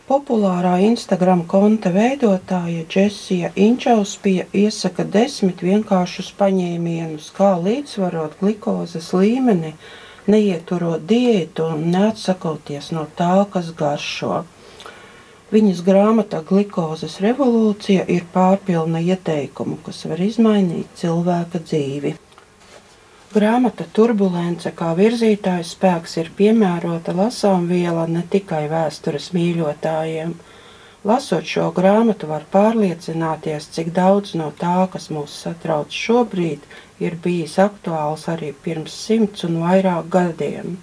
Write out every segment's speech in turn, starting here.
Populārā Instagram konta veidotāja Džesija Inčauspija iesaka 10 vienkāršus paņēmienus, kā līdzsvarot glikozes līmeni, neieturot diētu un neatsakoties no tā, kas garšo. Viņas grāmata Glikozes revolūcija ir pārpilna ieteikumu, kas var izmainīt cilvēka dzīvi. Grāmata Turbulence kā virzītājs spēks ir piemērota lasāmviela ne tikai vēstures mīļotājiem. Lasot šo grāmatu var pārliecināties, cik daudz no tā, kas mūs satrauc šobrīd, ir bijis aktuāls arī pirms 100 un vairāk gadiem.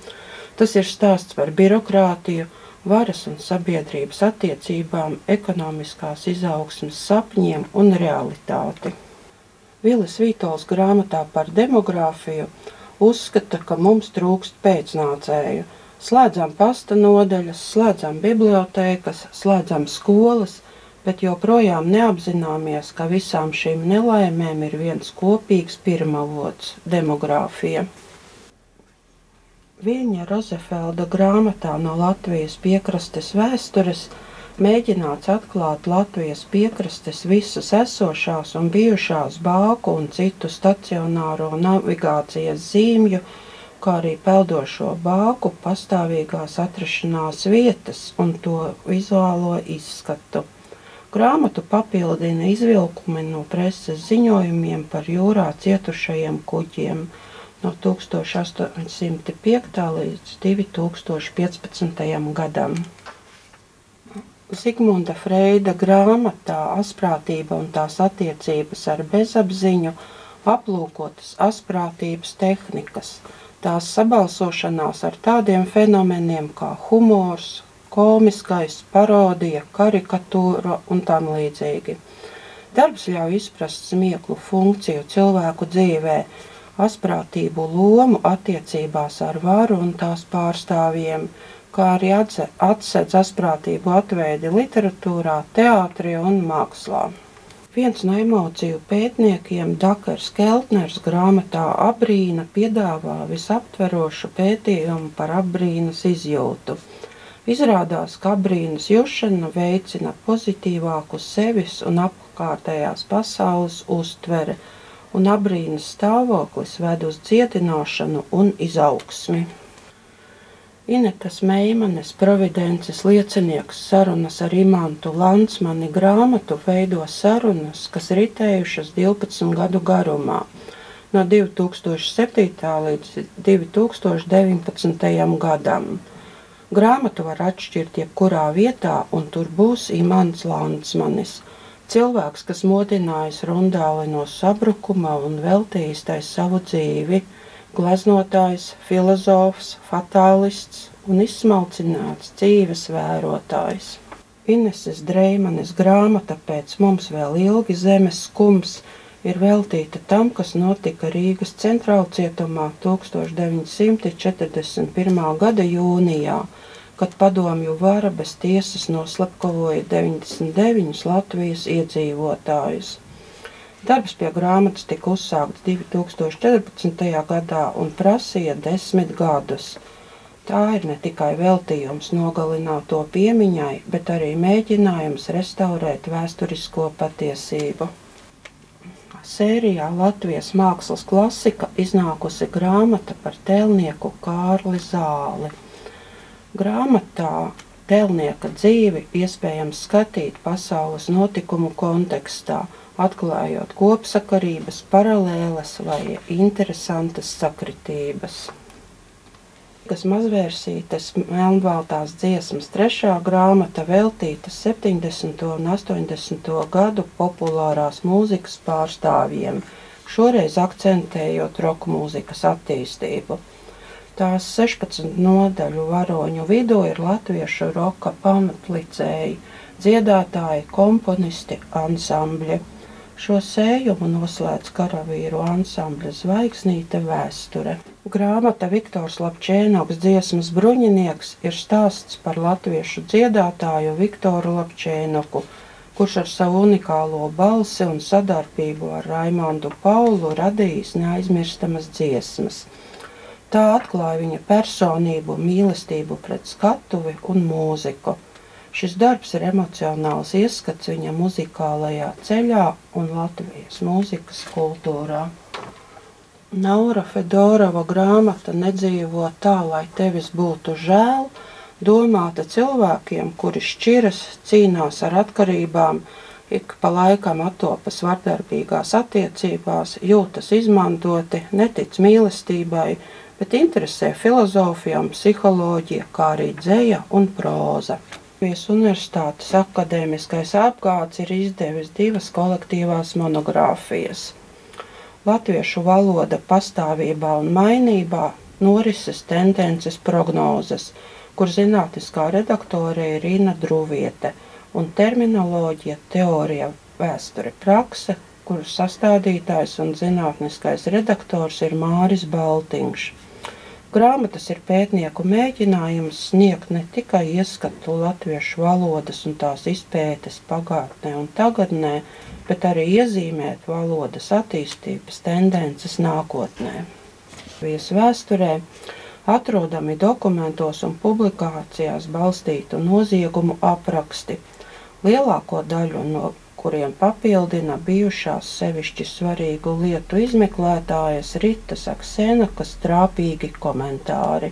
Tas ir stāsts par birokrātiju, varas un sabiedrības attiecībām, ekonomiskās izaugsmes sapņiem un realitāti. Vilis Vītols grāmatā par demogrāfiju uzskata, ka mums trūkst pēcnācēju. Slēdzam pasta nodaļas, slēdzam bibliotēkas, slēdzam skolas, bet joprojām neapzināmies, ka visām šīm nelaimēm ir viens kopīgs pirmavots – demogrāfija. Viļņa Rozefelda grāmatā No Latvijas piekrastes vēstures mēģināts atklāt Latvijas piekrastes visas esošās un bijušās bāku un citu stacionāro navigācijas zīmju, kā arī peldošo bāku pastāvīgās atrašanās vietas un to vizuālo izskatu. Grāmatu papildina izvilkumi no preses ziņojumiem par jūrā cietušajiem kuģiem no 1805. līdz 2015. gadam. Zigmunda Freida grāmatā Asprātība un tās attiecības ar bezapziņu aplūkotas asprātības tehnikas, tās sabalsošanās ar tādiem fenomeniem kā humors, komiskais, parodija, karikatūra un tam līdzīgi. Darbs ļauj izprast smieklu funkciju cilvēku dzīvē, asprātību lomu attiecībās ar varu un tās pārstāvjiem, kā arī atsedz asprātību atveidi literatūrā, teātrī un mākslā. Viens no emociju pētniekiem, Dakars Keltners, grāmatā Apbrīna piedāvā visaptverošu pētījumu par apbrīnas izjūtu. Izrādās, ka apbrīnas jušana veicina pozitīvāku sevis un apkārtējās pasaules uztvere, un apbrīnas stāvoklis ved uz dziedināšanu un izaugsmi. Inetas Meimanes Providences liecinieks sarunas ar Imantu Landsmani grāmatu veido sarunas, kas ritējušas 12 gadu garumā, no 2007. līdz 2019. gadam. Grāmatu var atšķirt jebkurā vietā, un tur būs Imants Landsmanis, cilvēks, kas modinājis rundāli no sabrukuma un veltījis tai savu dzīvi, gleznotājs, filozofs, fatālists un izsmalcināts dzīves vērotājs. Ineses Dreimanes grāmata Pēc mums vēl ilgi zemes skums ir veltīta tam, kas notika Rīgas centrālcietumā 1941. gada jūnijā, kad padomju vara bez tiesas noslepkavoja 99 Latvijas iedzīvotājus. Darbs pie grāmatas tika uzsākts 2014. gadā un prasīja 10 gadus. Tā ir ne tikai veltījums nogalināto piemiņai, bet arī mēģinājums restaurēt vēsturisko patiesību. Sērijā Latvijas mākslas klasika iznākusi grāmata par tēlnieku Kārli Zāli. Grāmatā tēlnieka dzīvi iespējams skatīt pasaules notikumu kontekstā, atklājot kopsakarības, paralēles vai interesantas sakritības. Kas mazvērsītes Melnbaltās dziesmas 3. grāmata veltīta 70. un 80. gadu populārās mūzikas pārstāvjiem, šoreiz akcentējot roka mūzikas attīstību. Tās 16 nodaļu varoņu vidū ir latviešu roka pamatlicēji, dziedātāji, komponisti, ansambļi. Šo sējumu noslēdz karavīru ansambļa Zvaigznīte vēsture. Grāmata Viktors Lapčēnoks dziesmas Bruņinieks ir stāsts par latviešu dziedātāju Viktoru Lapčēnoku, kurš ar savu unikālo balsi un sadarbību ar Raimondu Paulu radījis neaizmirstamas dziesmas. Tā atklāja viņa personību, mīlestību pret skatuvi un mūziku. Šis darbs ir emocionāls ieskats viņa muzikālajā ceļā un Latvijas mūzikas kultūrā. Naura Fedorova grāmata Nedzīvo tā, lai tevis būtu žēl, domāta cilvēkiem, kuri šķiras, cīnās ar atkarībām, ik pa laikam attopas vardarbīgās attiecībās, jūtas izmantoti, netic mīlestībai, bet interesē filozofija un psiholoģija, kā arī dzeja un próza. Latvijas Universitātes akadēmiskais apgāds ir izdevis 2 kolektīvās monogrāfijas. Latviešu valoda pastāvībā un mainībā, norises tendences prognozes, kur zinātniskā redaktore ir Ina Druviete, un terminoloģija, teorija, vēsture, prakse, kuras sastādītājs un zinātniskais redaktors ir Māris Baltiņš. Grāmatas ir pētnieku mēģinājums sniegt ne tikai ieskatu latviešu valodas un tās izpētes pagātnē un tagadnē, bet arī iezīmēt valodas attīstības tendences nākotnē. Latvijas vēsturē atrodami dokumentos un publikācijās balstītu noziegumu apraksti, lielāko daļu no kuriem papildina bijušās sevišķi svarīgu lietu izmeklētājas Ritas Aksenakas trāpīgi komentāri.